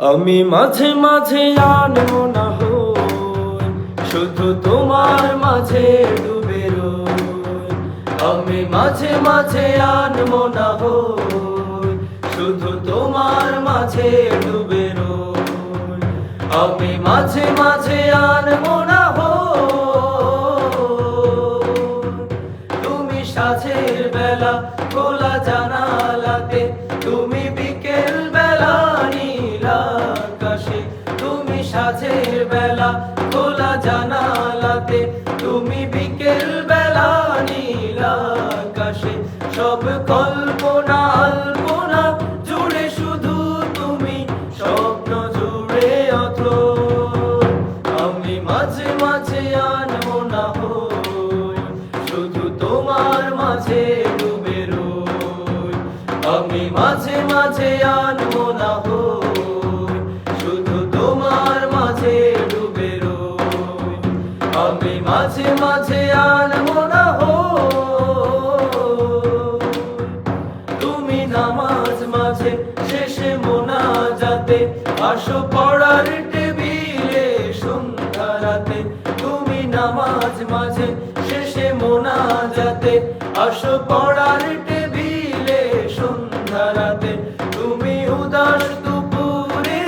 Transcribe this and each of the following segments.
আমি মাঝে মাঝে আনবো না হই, শুধু তোমার মাঝে ডুবে রই। আমি মাঝে মাঝে আনবো না হই, শুধু তোমার মাঝে ডুবে রই। আমি মাঝে মাঝে আনবো না হই, তুমি সাঁঝের বেলা খোলা জানালাতে, তুমি বিকেল বেলা নীল আকাশে। তুমি সাঁঝের বেলা খোলা জানালাতে, তুমি বিকেল বেলা নীল আকাশে। সব কল্পনা আলপনা জুড়ে শুধু তুমি, স্বপ্ন জুড়ে অথই। আমি মাঝে মাঝে আনবো না হই, শুধু তোমার মাঝে ডুবে রই। আমি মাঝে মাঝে আনবো না হই, শুধু তোমার মাঝে ডুবে রই। আমি মাঝে মাঝে আনবো না হই, তুমি নামাজ মাঝে শেষে মোনাজাতে আসো পড়ার টেবিলে সন্ধ্যা রাতে। তুমি নামাজ মাঝে শেষে মোনাজাতে আসো পড়ার টেবিলে সন্ধ্যা রাতে। তুমি উদাস দুপুরে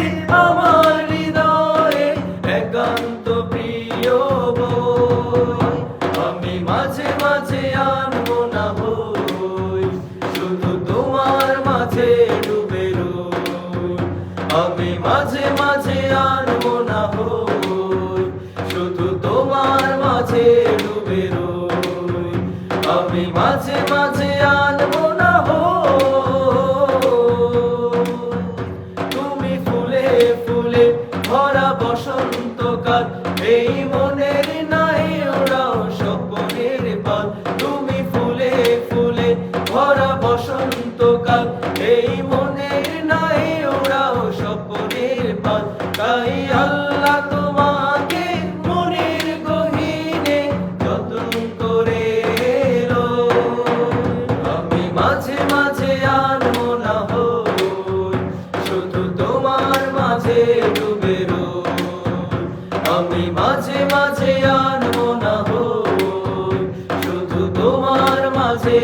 আমার হৃদয়ে একান্ত প্রিয় বই। আমি মাঝে মাঝে আনবো না হই, শুধু তোমার মাঝে ডুবে রই। আমি মাঝে মাঝে আনবো না হই, শুধু তোমার মাঝে ডুবে রই। আমি মাঝে মাঝে আনবো না হই, তুমি ফুলে ফুলে ভরা বসন্তকাল, এই মনের নাই ওরাও স্বপ্নের পাল। তুমি ফুলে ফুলে ভরা বসন্তকাল, এই মনের নাই ওরাও স্বপ্নের পাল। তাই আল্লাহ তোমাকে মনের গহীনে যতন করে লই। আমি মাঝে মাঝে আনবো না হই, শুধু তোমার মাঝে ডুবে রই। আমি মাঝে মাঝে আনবো না হই, শুধু তোমার মাঝে